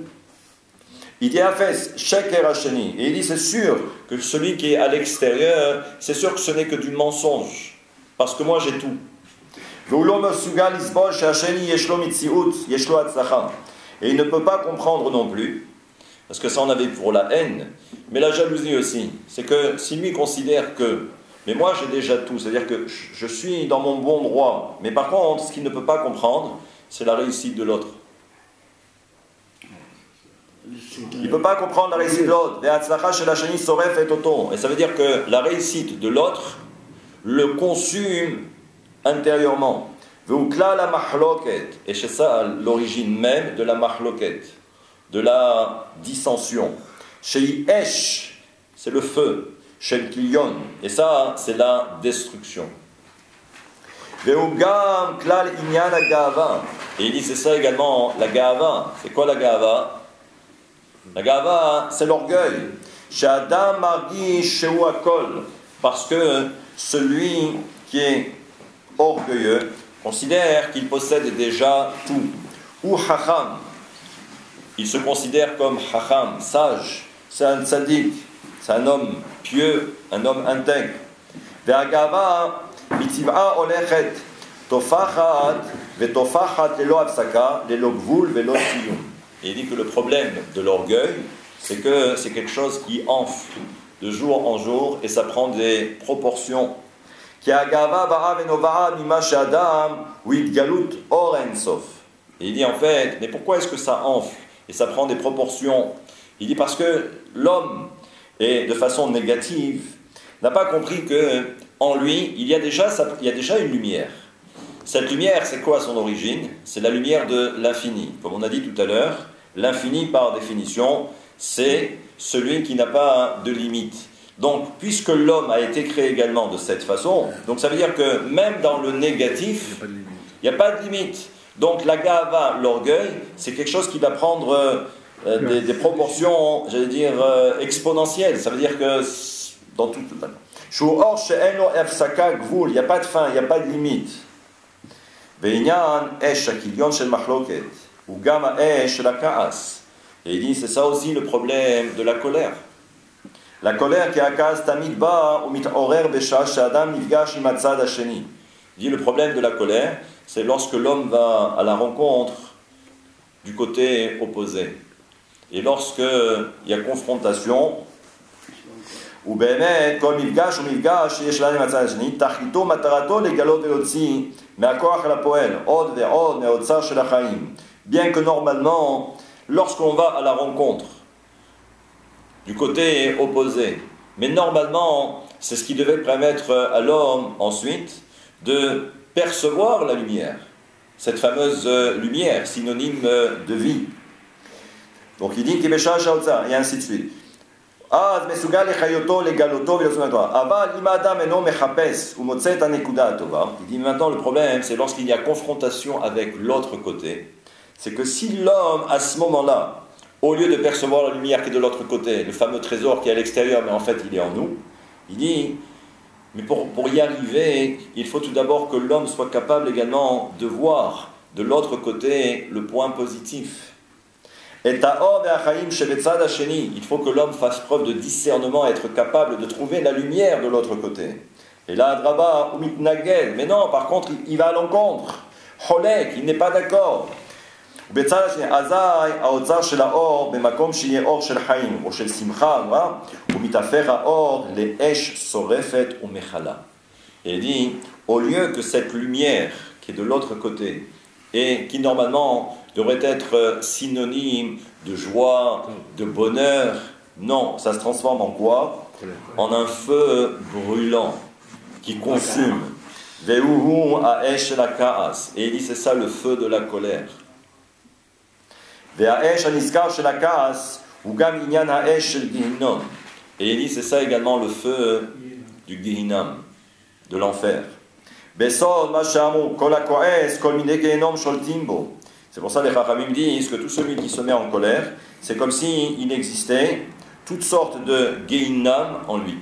Il dit Hafez, sheker hashani. Et il dit c'est sûr que celui qui est à l'extérieur, c'est sûr que ce n'est que du mensonge. Parce que moi j'ai tout. Et il ne peut pas comprendre non plus, parce que ça on avait pour la haine, mais la jalousie aussi. C'est que si lui considère que, mais moi j'ai déjà tout, c'est-à-dire que je suis dans mon bon droit, mais par contre, ce qu'il ne peut pas comprendre, c'est la réussite de l'autre. Il ne peut pas comprendre la réussite de l'autre. Et ça veut dire que la réussite de l'autre le consume intérieurement. Et c'est ça l'origine même de la mahloket, de la dissension. Chez Esh, c'est le feu. Chez Klion, et ça, c'est la destruction. Et il dit c'est ça également la gava. C'est quoi la gava? La gava, c'est l'orgueil. Parce que celui qui est orgueilleux considère qu'il possède déjà tout. Ou hacham, il se considère comme hacham, sage, c'est un tzaddik, c'est un homme pieux, un homme intègre. Ve'agava mitiv'a olechet tofachat ve'tofachat lelo apsaka lelo gvul velo siyum. Et il dit que le problème de l'orgueil, c'est que c'est quelque chose qui enfle de jour en jour et ça prend des proportions. Et il dit en fait, mais pourquoi est-ce que ça enfle et ça prend des proportions? Il dit parce que l'homme, et de façon négative, n'a pas compris que en lui, il y a déjà une lumière. Cette lumière, c'est quoi son origine? C'est la lumière de l'infini. Comme on a dit tout à l'heure, l'infini par définition, c'est celui qui n'a pas de limite. Donc, puisque l'homme a été créé également de cette façon, donc ça veut dire que même dans le négatif, il n'y a pas de limite. Donc la gava, l'orgueil, c'est quelque chose qui va prendre des proportions, j'allais dire, exponentielles. Ça veut dire que dans tout le temps. Il n'y a pas de fin, il n'y a pas de limite. Et il dit, c'est ça aussi le problème de la colère. La colère qui akaz tamid ba ou mitorer beshash adam nifgash im hatzad hasheni. Il dit le problème de la colère, c'est lorsque l'homme va à la rencontre du côté opposé. Et lorsque il y a confrontation, ou bemet kol mifgash ou mifgash yesh lanu hatzad hasheni, tachito matarato legalot velotzi me'akoach hapoel od ve'od me'otzar shel hachaim. Bien que normalement, lorsqu'on va à la rencontre du côté opposé. Mais normalement, c'est ce qui devait permettre à l'homme ensuite de percevoir la lumière. Cette fameuse lumière, synonyme de vie. Donc il dit et ainsi de suite. Il dit maintenant le problème, c'est lorsqu'il y a confrontation avec l'autre côté. C'est que si l'homme, à ce moment-là, au lieu de percevoir la lumière qui est de l'autre côté, le fameux trésor qui est à l'extérieur, mais en fait il est en nous, il dit, mais pour y arriver, il faut tout d'abord que l'homme soit capable également de voir de l'autre côté le point positif. Il faut que l'homme fasse preuve de discernement, être capable de trouver la lumière de l'autre côté. Et là, Adraba, mais non, par contre, il va à l'encontre. Cholek, il n'est pas d'accord. בצד השני, אזי האוצר של האור במקום שיהיה אור של חיים או של שמחה, הוא מתהפך האור לאש שורפת ומכלה. Et il dit, au lieu que cette lumière qui est de l'autre côté et qui normalement devrait être synonyme de joie, de bonheur, non, ça se transforme en quoi? En un feu brûlant qui consume. Ve'uhu ha'esh la ka'as. Et il dit, c'est ça le feu de la colère. Et il dit c'est ça également le feu du Gehinam, de l'enfer. C'est pour ça que les Chachamim disent que tout celui qui se met en colère, c'est comme s'il existait toutes sortes de Gehinam en lui.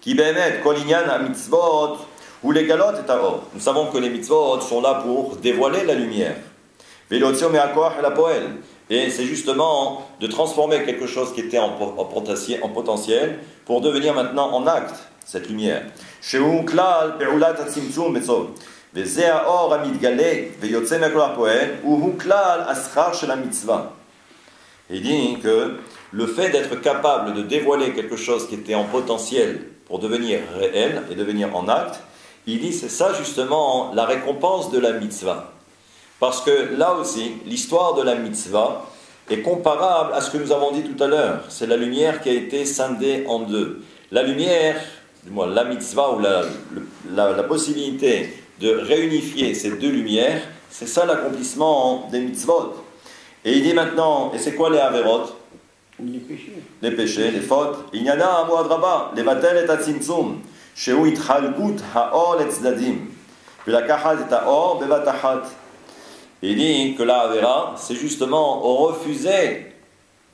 Qui bémet kolinyan à mitzvot ou les galot et taor. Nous savons que les mitzvot sont là pour dévoiler la lumière. Velotio me akoach la poel. Et c'est justement de transformer quelque chose qui était en potentiel pour devenir maintenant en acte cette lumière. Sheu klal peulat atzimtzum metzov. Veze haor amidgale veyotze me akoach poel ou klal aschar shel mitzvah. Il dit que le fait d'être capable de dévoiler quelque chose qui était en potentiel pour devenir réel et devenir en acte, il dit c'est ça justement la récompense de la mitzvah. Parce que là aussi, l'histoire de la mitzvah est comparable à ce que nous avons dit tout à l'heure. C'est la lumière qui a été scindée en deux. La lumière, la mitzvah ou la possibilité de réunifier ces deux lumières, c'est ça l'accomplissement des mitzvot. Et il dit maintenant, et c'est quoi les averot? Les péchés. Les péchés, les fautes. Inyana amoad rabba, les vatel et atzimtzum, sheu itchalkut haor et tzdadim, velakachat et haor bevatachat. Il dit que la avera, c'est justement refuser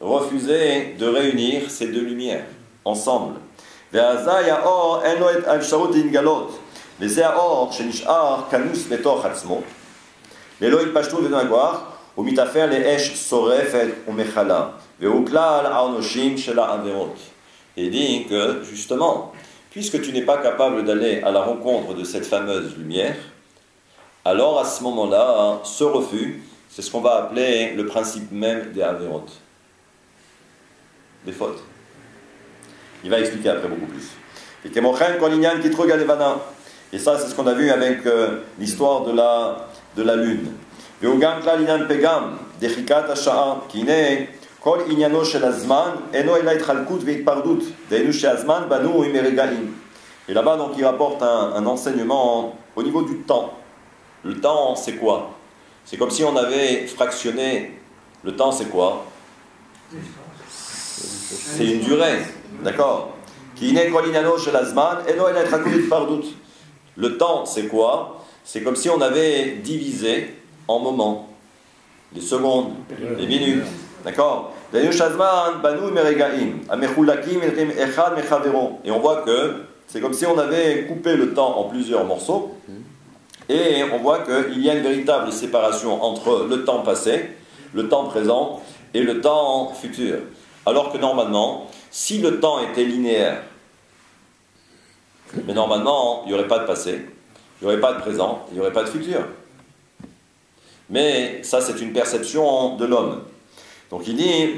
de réunir ces deux lumières ensemble. Ve'aza yaor eno et al-sharut ingalot, veze haor shenishar kanus betoch atzmo, lelo itpashtu v'nagwar, ומתאפר לאש שורפת ומכלה, והוא כלל העונשים של העבירות. Il dit que, justement, puisque tu n'es pas capable d'aller à la rencontre de cette fameuse lumière, alors à ce moment-là, ce refus, c'est ce qu'on va appeler le principe même des avirot, des fautes. Il va expliquer après beaucoup plus. Et ça, c'est ce qu'on a vu avec l'histoire de la lune. וגם כלל עניין פגם, דחיקת השעה, כי הנה כל עניינו של הזמן אינו אלא התחלקות והתפרדות, דהיינו שהזמן בנוי מרגעים. Et là-bas, donc, il rapporte un enseignement au niveau du temps. Le temps, c'est quoi? C'est comme si on avait fractionné. Le temps, c'est quoi? C'est une durée, d'accord? כי הנה כל עניינו של הזמן אינו אלא התחלקות והתפרדות. Le temps, c'est quoi? C'est comme si on avait divisé en moments, les secondes, les minutes, d'accord? Et on voit que c'est comme si on avait coupé le temps en plusieurs morceaux, et on voit qu'il y a une véritable séparation entre le temps passé, le temps présent et le temps futur. Alors que normalement, si le temps était linéaire, mais normalement, il n'y aurait pas de passé, il n'y aurait pas de présent, il n'y aurait pas de futur. Mais ça, c'est une perception de l'homme. Donc il dit, et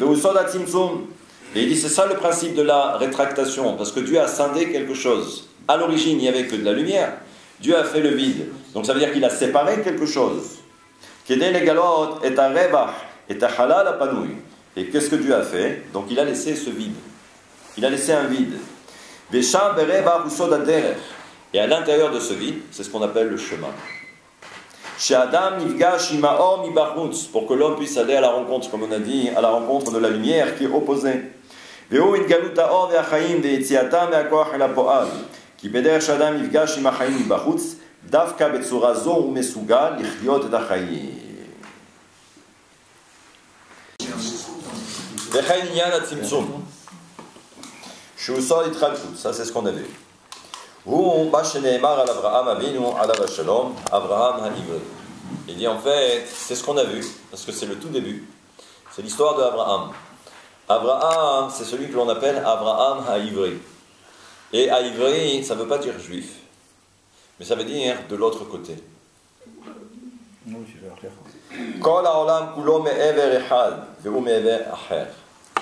il dit, c'est ça le principe de la rétractation, parce que Dieu a scindé quelque chose. À l'origine, il n'y avait que de la lumière. Dieu a fait le vide. Donc ça veut dire qu'il a séparé quelque chose. Et qu'est-ce que Dieu a fait? Donc il a laissé ce vide. Il a laissé un vide. Et à l'intérieur de ce vide, c'est ce qu'on appelle le chemin. Pour que l'homme puisse aller à la rencontre, comme on a dit, à la rencontre de la lumière qui est opposée. Ça c'est ce qu'on a vu. Il dit en fait, c'est ce qu'on a vu, parce que c'est le tout début. C'est l'histoire d'Abraham. Abraham, c'est celui que l'on appelle Abraham Haïvri. Et Haïvri, ça ne veut pas dire juif, mais ça veut dire de l'autre côté.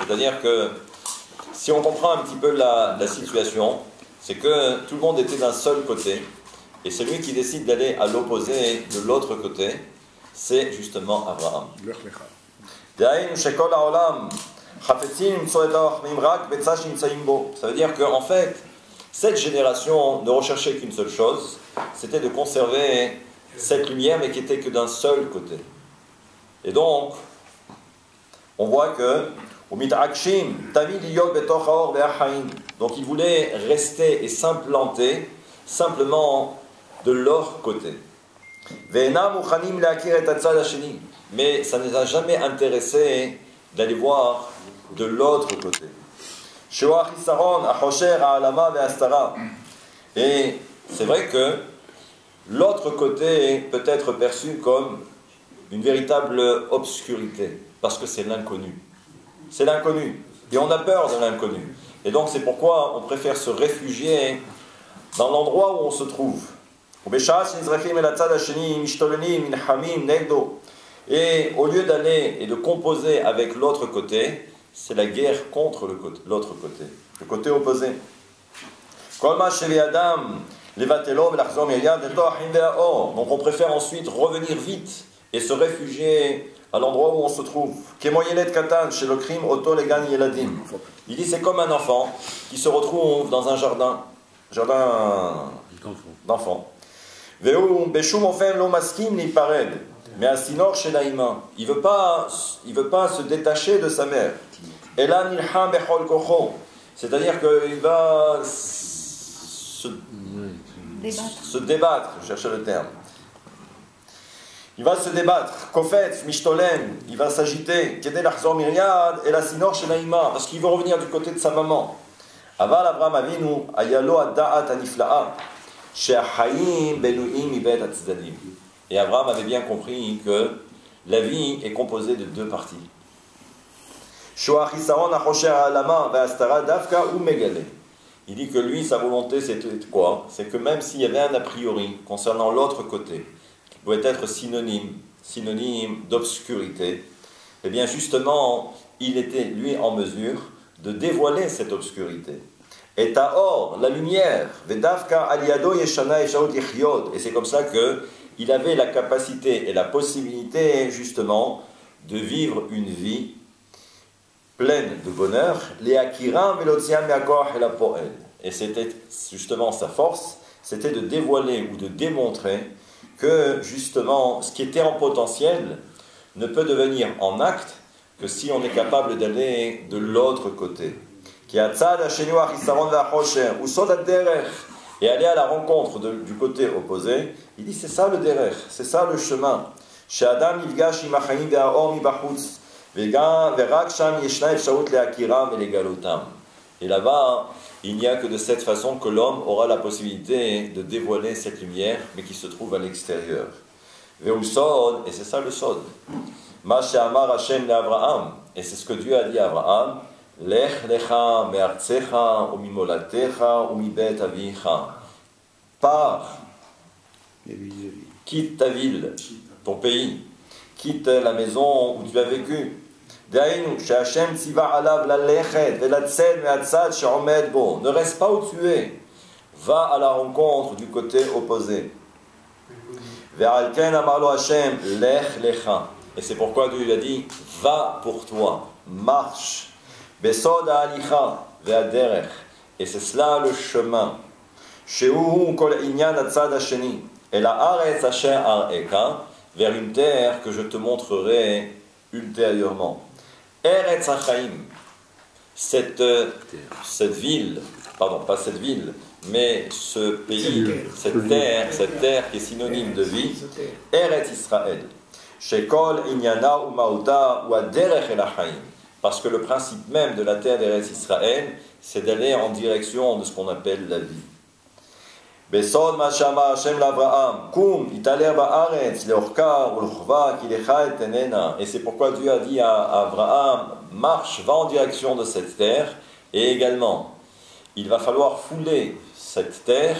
C'est-à-dire que si on comprend un petit peu la situation, c'est que tout le monde était d'un seul côté, et celui qui décide d'aller à l'opposé de l'autre côté, c'est justement Abraham. Ça veut dire qu'en fait, cette génération ne recherchait qu'une seule chose, c'était de conserver cette lumière, mais qui était que d'un seul côté. Et donc, on voit que donc ils voulaient rester et s'implanter simplement de leur côté. Mais ça ne les a jamais intéressés d'aller voir de l'autre côté. Et c'est vrai que l'autre côté peut être perçu comme une véritable obscurité, parce que c'est l'inconnu. C'est l'inconnu, et on a peur de l'inconnu. Et donc c'est pourquoi on préfère se réfugier dans l'endroit où on se trouve. Et au lieu d'aller et de composer avec l'autre côté, c'est la guerre contre l'autre côté, le côté opposé. Donc on préfère ensuite revenir vite et se réfugier à l'endroit où on se trouve. Il dit c'est comme un enfant qui se retrouve dans un jardin d'enfants. Mais il veut pas se détacher de sa mère. C'est-à-dire qu'il va se débattre, je cherchais le terme. Il va se débattre, Kofetz, Mishtolem, il va s'agiter, Kedel Achzor Myriad, et la Sinor Shenaïma, parce qu'il veut revenir du côté de sa maman. Aval Avraham Avinu, Ayalo Adda'at Anifla'a, She'achayim Benuim Ibet Atzadim. Et Abraham avait bien compris que la vie est composée de deux parties. Il dit que lui, sa volonté, c'était quoi? C'est que même s'il y avait un a priori concernant l'autre côté, qui pouvait être synonyme d'obscurité, eh bien justement, il était, lui, en mesure de dévoiler cette obscurité. Et Taor, la lumière, et c'est comme ça qu'il avait la capacité et la possibilité, justement, de vivre une vie pleine de bonheur, et c'était justement sa force, c'était de dévoiler ou de démontrer que justement ce qui était en potentiel ne peut devenir en acte que si on est capable d'aller de l'autre côté. Et aller à la rencontre du côté opposé, il dit c'est ça le derech, c'est ça le chemin. Et là-bas, il n'y a que de cette façon que l'homme aura la possibilité de dévoiler cette lumière, mais qui se trouve à l'extérieur. Et c'est ça le sod. Et c'est ce que Dieu a dit à Abraham. Lech lecha me'artzecha umimolatecha umibet avicha. Pars, quitte ta ville, ton pays, quitte la maison où tu as vécu. Ne reste pas où tu es. Va à la rencontre du côté opposé. Et c'est pourquoi Dieu lui a dit, va pour toi, marche. Et c'est cela le chemin. Et la aretz asher areka, vers une terre que je te montrerai ultérieurement. Eretz Hachaim, cette ville, pardon, pas cette ville, mais ce pays, cette terre qui est synonyme de vie, Eretz Israël. Shekol Inyana ou Mauta ou Aderech El Hachaim. Parce que le principe même de la terre d'Eretz Israël, c'est d'aller en direction de ce qu'on appelle la vie. Besod Mashama Hashem l'Avraham, Kum, Italer Ba'aretz, Leorka, Ulchva, Kilecha et Tenena. Et c'est pourquoi Dieu a dit à Abraham, marche, va en direction de cette terre, et également, il va falloir fouler cette terre,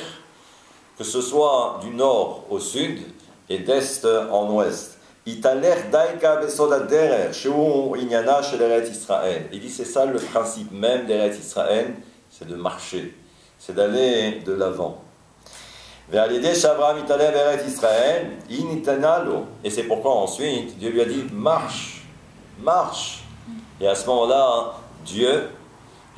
que ce soit du nord au sud et d'est en ouest. Italer Daika Besod Aderer, Sheu Inyana Shel Eretz Israël. Il dit c'est ça le principe même d'Eretz Israël, c'est de marcher, c'est d'aller de l'avant. Et c'est pourquoi ensuite Dieu lui a dit marche, marche. Et à ce moment-là, Dieu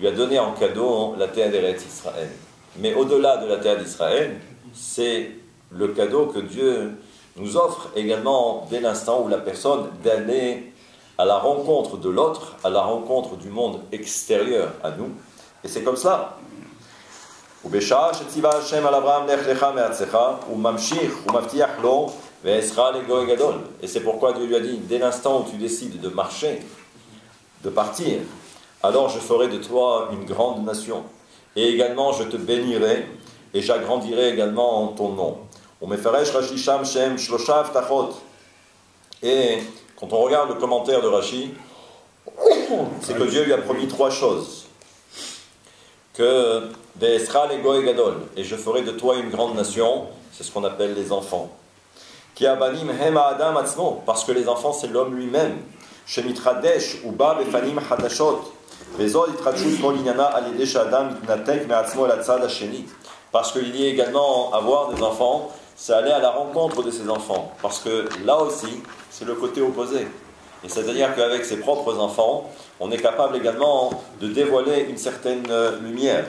lui a donné en cadeau la terre d'Eretz Israël. Mais au-delà de la terre d'Israël, c'est le cadeau que Dieu nous offre également dès l'instant où la personne d'aller à la rencontre de l'autre, à la rencontre du monde extérieur à nous. Et c'est comme cela. Et c'est pourquoi Dieu lui a dit, dès l'instant où tu décides de marcher, de partir, alors je ferai de toi une grande nation. Et également, je te bénirai et j'agrandirai également ton nom. Et quand on regarde le commentaire de Rashi, c'est que Dieu lui a promis 3 choses. Que Ve'esra legoy gadol, et je ferai de toi une grande nation, c'est ce qu'on appelle les enfants. Ki abanim hem ha'adam atzmo, parce que les enfants c'est l'homme lui-même. Shemitradesh uba befanim hadashot, vezod itradshut kol inyana al yedei she'adam mitnatek me'atzmo el hatzad hasheni. Parce qu'il y a également avoir des enfants, c'est aller à la rencontre de ses enfants. Parce que là aussi, c'est le côté opposé. Et c'est-à-dire qu'avec ses propres enfants, on est capable également de dévoiler une certaine lumière.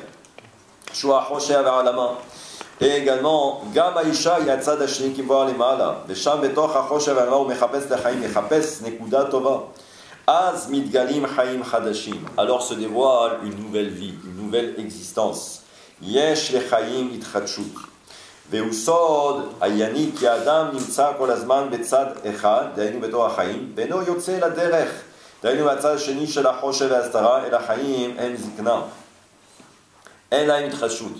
Et également, Gam Aisha yatzad hashni kimvar lemala, vesham betoch hachoshev alma u mechapes lechaim, mechapes nekuda tova. Az mitgalim chaim chadashim. Alors se dévoile une nouvelle vie, une nouvelle existence. Yesh lechaim itchadshut. והוסוד העייני כי האדם נמצא כל הזמן בצד אחד, דהיינו בתור החיים, ואינו יוצא לדרך, דהיינו מהצד השני של החושך וההסתרה, אל החיים אין זקנה. אין להם התחדשות.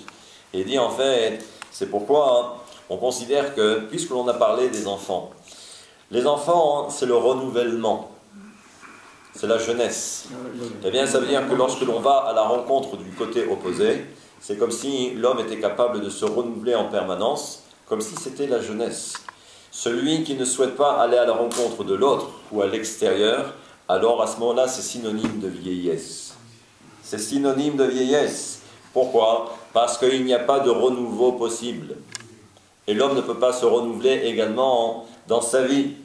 Et dit en fait, c'est pourquoi on considère que, puisque l'on a parlé des enfants, les enfants, c'est le renouvellement, c'est la jeunesse. Eh bien, ça veut dire que lorsque l'on va à la rencontre du côté opposé, c'est comme si l'homme était capable de se renouveler en permanence, comme si c'était la jeunesse. Celui qui ne souhaite pas aller à la rencontre de l'autre ou à l'extérieur, alors à ce moment-là, c'est synonyme de vieillesse. C'est synonyme de vieillesse. Pourquoi ? Parce qu'il n'y a pas de renouveau possible. Et l'homme ne peut pas se renouveler également dans sa vie.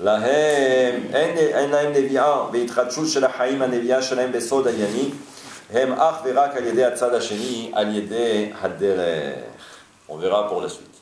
להם אין להם נביאה בהתחדשות של החיים הנביאה שלהם בסוד הענייני הם אך ורק על ידי הצד השני, על ידי הדרך. On verra pour la suite.